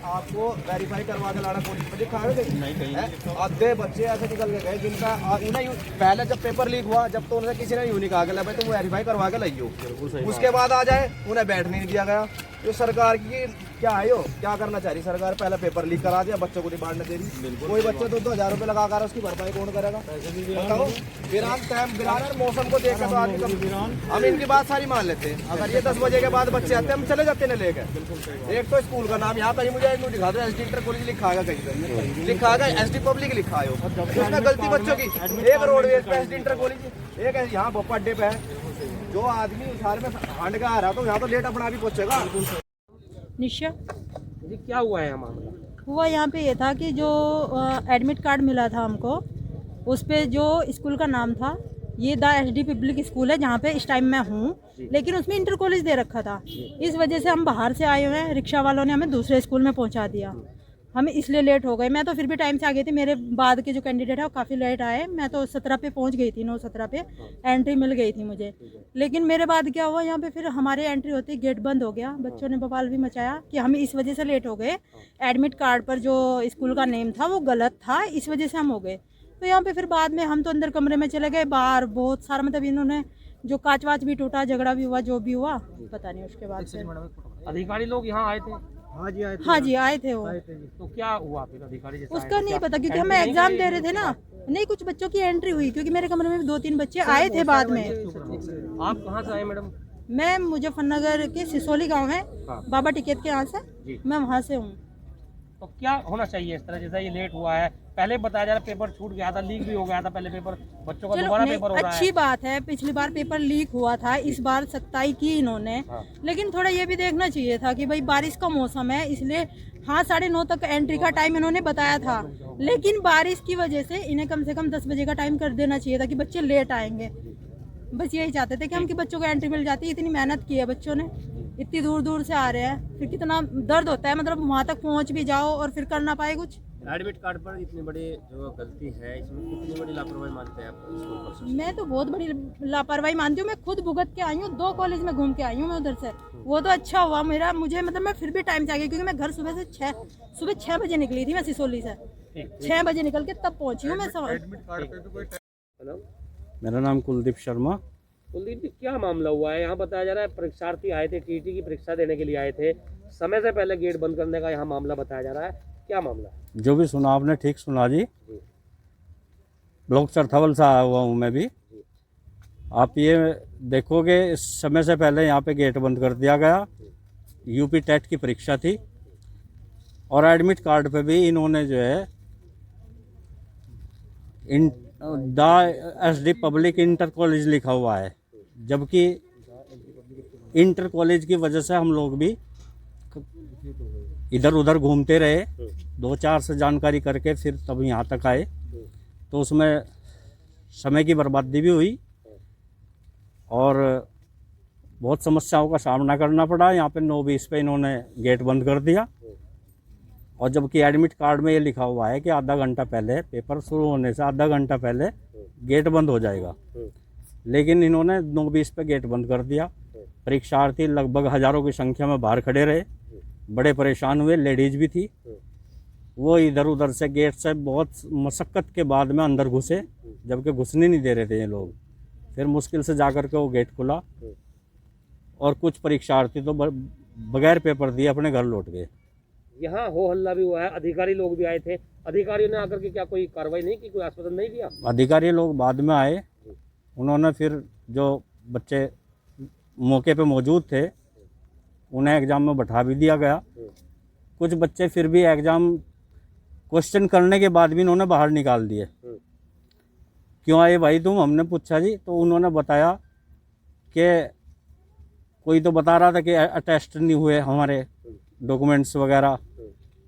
आपको वेरीफाई करवा के लाना पुलिस में दिखाओगे नहीं। आधे बच्चे ऐसे निकल के गए जिनका उन्हें पहले जब पेपर लीक हुआ जब तो उन्हें किसी ने यूं नहीं कहा कि भाई तुम वेरीफाई करवा के लाइयो, उसके बाद आ जाए उन्हें बैठने नहीं दिया गया। तो सरकार की क्या है, यो क्या करना चाह रही सरकार? पहले पेपर लीक करा दिया, बच्चों को डिमांड दे रही, कोई बच्चे तो 2,000 रुपये लगा कर उसकी भरपाई कौन करेगा बताओ? बिरान मौसम को देख कर हम इनकी बात सारी मान लेते हैं। अगर ये 10 बजे के बाद बच्चे आते हैं हम चले जाते हैं लेकर। एक तो स्कूल का नाम यहाँ कहीं मुझे दिखा दो, एसडी इंटर कॉलेज लिखा है, कहीं लिखा है एसडी पब्लिक लिखा है, उसमें गलती बच्चों की। एक रोडवेज पे एसडी इंटर कॉलेज, एक यहाँ बप्पा अड्डे पे है। जो आदमी उसार में हांड का आ रहा तो यहाँ तो लेट अपना भी पहुंचेगा। निशा जी, क्या हुआ है मामला? हुआ यहाँ पे ये था कि जो एडमिट कार्ड मिला था हमको, उस पे जो स्कूल का नाम था ये द एसडी पब्लिक स्कूल है जहाँ पे इस टाइम मैं हूँ, लेकिन उसमें इंटर कॉलेज दे रखा था। इस वजह से हम बाहर से आए हुए हैं, रिक्शा वालों ने हमें दूसरे स्कूल में पहुँचा दिया, हम इसलिए लेट हो गए। मैं तो फिर भी टाइम से आ गई थी, मेरे बाद के जो कैंडिडेट है वो काफ़ी लेट आए। मैं तो 17 पे पहुंच गई थी, 9:17 पे एंट्री मिल गई थी मुझे। लेकिन मेरे बाद क्या हुआ, यहाँ पे फिर हमारे एंट्री होती गेट बंद हो गया। बच्चों ने बवाल भी मचाया कि हम इस वजह से लेट हो गए, एडमिट कार्ड पर जो स्कूल का नेम था वो गलत था, इस वजह से हम हो गए। तो यहाँ पे फिर बाद में हम तो अंदर कमरे में चले गए, बाहर बहुत सारा मतलब इन्होंने जो कांच वाच भी टूटा, झगड़ा भी हुआ, जो भी हुआ पता नहीं। उसके बाद से अधिकारी लोग यहाँ आए थे? हाँ जी आए थे वो। तो क्या हुआ फिर? अधिकारी उसका नहीं पता क्योंकि हम एग्जाम दे रहे थे ना। नहीं, कुछ बच्चों की एंट्री हुई क्योंकि मेरे कमरे में भी 2-3 बच्चे आए थे बाद में। आप कहाँ से आए मैडम? मैं मुजफ्फरनगर के सिसोली गांव है, बाबा टिकैत के यहाँ से, मैं वहाँ से हूँ। तो क्या होना चाहिए इस तरह? जैसा ये लेट हुआ है, पहले बताया जा रहा पेपर छूट गया था, लीक भी हो गया था पहले पेपर, बच्चों का दोबारा पेपर हो रहा है। अच्छी बात है, पिछली बार पेपर लीक हुआ था, इस बार सख्ताई की इन्होंने। लेकिन थोड़ा ये भी देखना चाहिए था कि भाई बारिश का मौसम है, इसलिए हाँ 9:30 तक एंट्री का टाइम इन्होंने बताया था, लेकिन बारिश की वजह से इन्हें कम से कम 10 बजे का टाइम कर देना चाहिए था कि बच्चे लेट आएंगे। बस यही चाहते थे कि हम कि बच्चों को एंट्री मिल जाती। इतनी मेहनत की है बच्चों ने, इतनी दूर दूर से आ रहे हैं, फिर कितना दर्द होता है, मतलब वहाँ तक पहुँच भी जाओ और फिर कर ना पाए कुछ। एडमिट कार्ड पर इतनी बड़ी जो गलती है, इसमें कितनी बड़ी लापरवाही मानते हैं आप स्कूल पर? मैं तो बहुत बड़ी लापरवाही मानती हूँ। मैं खुद भुगत के आई हूँ, 2 कॉलेज में घूम के आई हूँ मैं उधर से। वो तो अच्छा हुआ मुझे मतलब मैं फिर भी टाइम से आ गई क्योंकि मैं घर सुबह 6 बजे निकली थी। मैं सिसोली से 6 बजे निकल के तब पहुँची हूँ मैं। हेलो, मेरा नाम कुलदीप शर्मा। कुलदीप जी, क्या मामला हुआ है? यहाँ बताया जा रहा है परीक्षार्थी आए थे, टीटी की परीक्षा देने के लिए आए थे, समय से पहले गेट बंद करने का यहाँ मामला बताया जा रहा है, क्या मामला है? जो भी सुना आपने ठीक सुना जी। ब्लॉक चरथावल से आया हुआ हूँ मैं भी। आप ये देखोगे इस समय से पहले यहाँ पे गेट बंद कर दिया गया। यूपी टेट की परीक्षा थी और एडमिट कार्ड पे भी इन्होंने जो है the SD public inter college लिखा हुआ है, जबकि इंटर कॉलेज की वजह से हम लोग भी इधर उधर घूमते रहे, 2-4 से जानकारी करके फिर तब यहाँ तक आए। तो उसमें समय की बर्बादी भी हुई और बहुत समस्याओं का सामना करना पड़ा। यहाँ पे 9:20 पे इन्होंने गेट बंद कर दिया और जबकि एडमिट कार्ड में ये लिखा हुआ है कि आधा घंटा पहले, पेपर शुरू होने से आधा घंटा पहले गेट बंद हो जाएगा, लेकिन इन्होंने 9:20 पे गेट बंद कर दिया। परीक्षार्थी लगभग हज़ारों की संख्या में बाहर खड़े रहे, बड़े परेशान हुए, लेडीज़ भी थी। वो इधर उधर से गेट से बहुत मशक्क़त के बाद में अंदर घुसे, जबकि घुसने नहीं दे रहे थे ये लोग। फिर मुश्किल से जाकर के वो गेट खुला और कुछ परीक्षार्थी तो बगैर पेपर दिए अपने घर लौट गए। यहाँ हो हल्ला भी हुआ है, अधिकारी लोग भी आए थे, अधिकारियों ने आकर के क्या कोई कार्रवाई नहीं की, कोई आश्वासन नहीं दिया? अधिकारी लोग बाद में आए, उन्होंने फिर जो बच्चे मौके पे मौजूद थे उन्हें एग्ज़ाम में बैठा भी दिया गया। कुछ बच्चे फिर भी एग्ज़ाम क्वेश्चन करने के बाद भी इन्होंने बाहर निकाल दिए। क्यों आए भाई तुम? हमने पूछा जी, तो उन्होंने बताया कि कोई तो बता रहा था कि अटेस्ट नहीं हुए हमारे डॉक्यूमेंट्स वगैरह,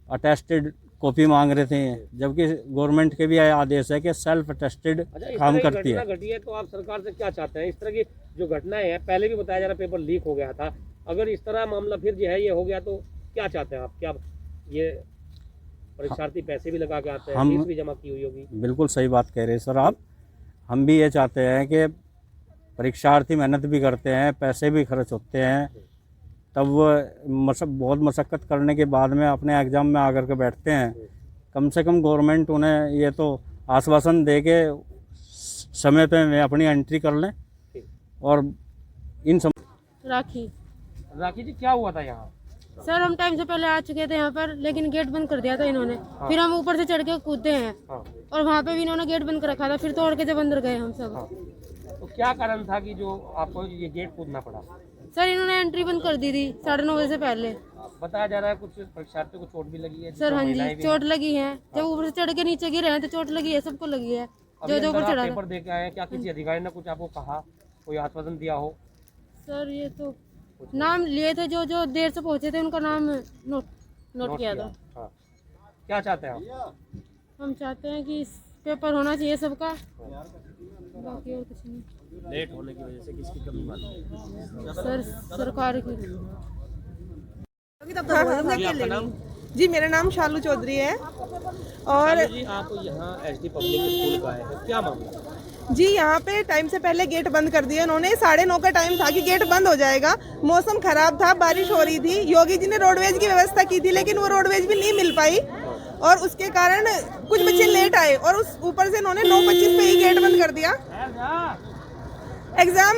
अटेस्टेड कॉपी मांग रहे थे, जबकि गवर्नमेंट के भी आदेश है कि सेल्फ अटेस्टेड अच्छा, इस काम तरह की करती घटना है। घटी है तो आप सरकार से क्या चाहते हैं? इस तरह की जो घटनाएं हैं, पहले भी बताया जा रहा पेपर लीक हो गया था, अगर इस तरह मामला फिर जो है ये हो गया तो क्या चाहते हैं आप? क्या ये परीक्षार्थी पैसे भी लगा के आते हैं, फीस भी जमा की हुई होगी? बिल्कुल सही बात कह रहे हैं सर आप। हम भी ये चाहते हैं कि परीक्षार्थी मेहनत भी करते हैं, पैसे भी खर्च होते हैं, तब वो बहुत मशक्क़त करने के बाद में अपने एग्ज़ाम में आकर के बैठते हैं। कम से कम गवर्नमेंट उन्हें ये तो आश्वासन दे के समय पे वे अपनी एंट्री कर लें। और इन राखी जी, क्या हुआ था यहाँ? सर हम टाइम से पहले आ चुके थे यहाँ पर, लेकिन गेट बंद कर दिया था इन्होंने। फिर हम ऊपर से चढ़ के कूदते हैं और वहाँ पे भी इन्होंने गेट बंद कर रखा था, फिर तोड़ के जब अंदर गए हम सब। तो क्या कारण था कि जो आपको ये गेट कूदना पड़ा? सर इन्होंने एंट्री बंद कर दी थी 9:30 बजे से पहले। बताया जा रहा है कुछ परीक्षार्थियों को चोट भी लगी है। सर हाँ जी, चोट लगी है। जब ऊपर से चढ़ के नीचे गिरे हैं तो चोट लगी है, सबको लगी है जो ऊपर चढ़ा पेपर दे के आए हैं, क्या किसी अधिकारी ने कुछ आपको कहा, कोई आश्वासन दिया हो? सर ये तो नाम लिए थे, जो देर से पहुंचे थे उनका नाम नोट किया था। हाँ। क्या चाहते हैं आप? हम चाहते हैं कि पेपर होना चाहिए सबका, बाकी और कुछ नहीं। लेट होने की वजह से किसकी कमी मानते हैं? सर सरकार की। जी मेरा नाम शालू चौधरी है। और जी आप यहाँ एसडी पब्लिक स्कूल का है, क्या मामला? जी यहाँ पे टाइम से पहले गेट बंद कर दिया उन्होंने। 9:30 का टाइम था कि गेट बंद हो जाएगा। मौसम खराब था, बारिश हो रही थी। योगी जी ने रोडवेज की व्यवस्था की थी, लेकिन वो रोडवेज भी नहीं मिल पाई और उसके कारण कुछ बच्चे लेट आए और उस ऊपर से इन्होंने 9:25 पे ही गेट बंद कर दिया। एग्जाम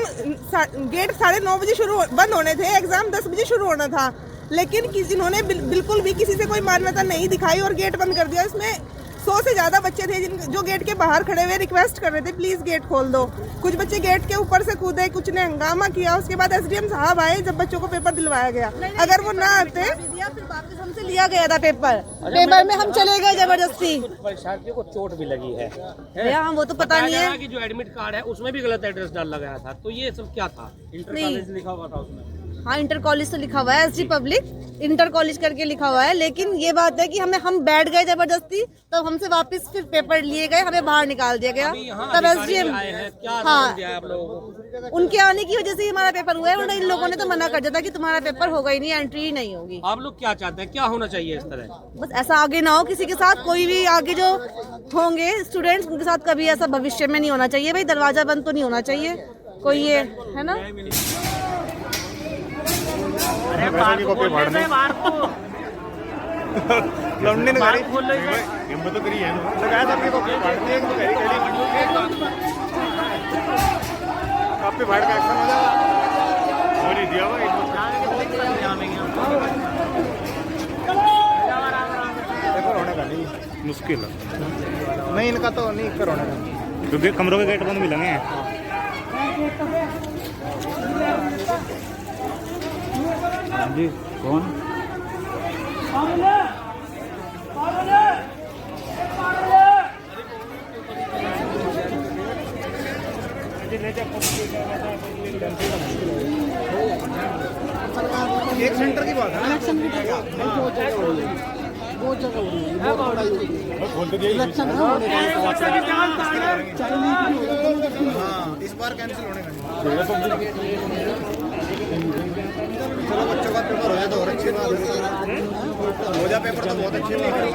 गेट 9:30 बजे बंद होने थे, एग्जाम 10 बजे शुरू होना था, लेकिन इन्होंने बिल्कुल भी किसी से कोई मान्यता नहीं दिखाई और गेट बंद कर दिया। इसमें 100 से ज्यादा बच्चे थे जो गेट के बाहर खड़े हुए रिक्वेस्ट कर रहे थे प्लीज गेट खोल दो। कुछ बच्चे गेट के ऊपर से कूदे, कुछ ने हंगामा किया। उसके बाद एसडीएम साहब आए जब बच्चों को पेपर दिलवाया गया। अगर वो ना आते फिर वापस हमसे लिया गया था पेपर में हम चले गए जबरदस्ती। परीक्षार्थियों को चोट भी लगी है भैया हम वो तो पता नहीं है कि जो एडमिट कार्ड है उसमें भी गलत एड्रेस डाला गया था, तो ये सब क्या था? इंटर कॉलेज लिखा हुआ था उसमें। हाँ इंटर कॉलेज तो लिखा हुआ है, एसडी पब्लिक इंटर कॉलेज करके लिखा हुआ है, लेकिन ये बात है कि हम बैठ गए जबरदस्ती, तब हमसे वापस फिर पेपर लिए गए, हमें बाहर निकाल दिया गया। तब एसडीएम हाँ उनके आने की वजह से हमारा पेपर हुआ है, वरना इन लोगों ने तो मना कर दिया था कि तुम्हारा पेपर होगा ही नहीं, एंट्री ही नहीं होगी। आप लोग क्या चाहते हैं, क्या होना चाहिए इस तरह? बस ऐसा आगे ना हो किसी के साथ, कोई भी आगे जो होंगे स्टूडेंट्स उनके साथ कभी ऐसा भविष्य में नहीं होना चाहिए। भाई दरवाजा बंद तो नहीं होना चाहिए कोई, ये है ना। कॉपी फाड़ने लौंडे ने गाड़ी हिम्मत तो करी है लगाया था अपनी कॉपी फाड़ने एक तो करी कॉपी फाड़ के एक्शन हो जाएगा और ही दिया भाई पेपर होने का नहीं मुश्किल है नहीं, इनका तो नहीं पेपर होने का क्योंकि कमरों के गेट बंद मिलेंगे। जी कौन? एक सेंटर की बात है ना, इस बार कैंसिल होने का। चलो बच्चों का पेपर हो जाए तो और अच्छी बात है, हो जाए पेपर तो बहुत अच्छी बात है।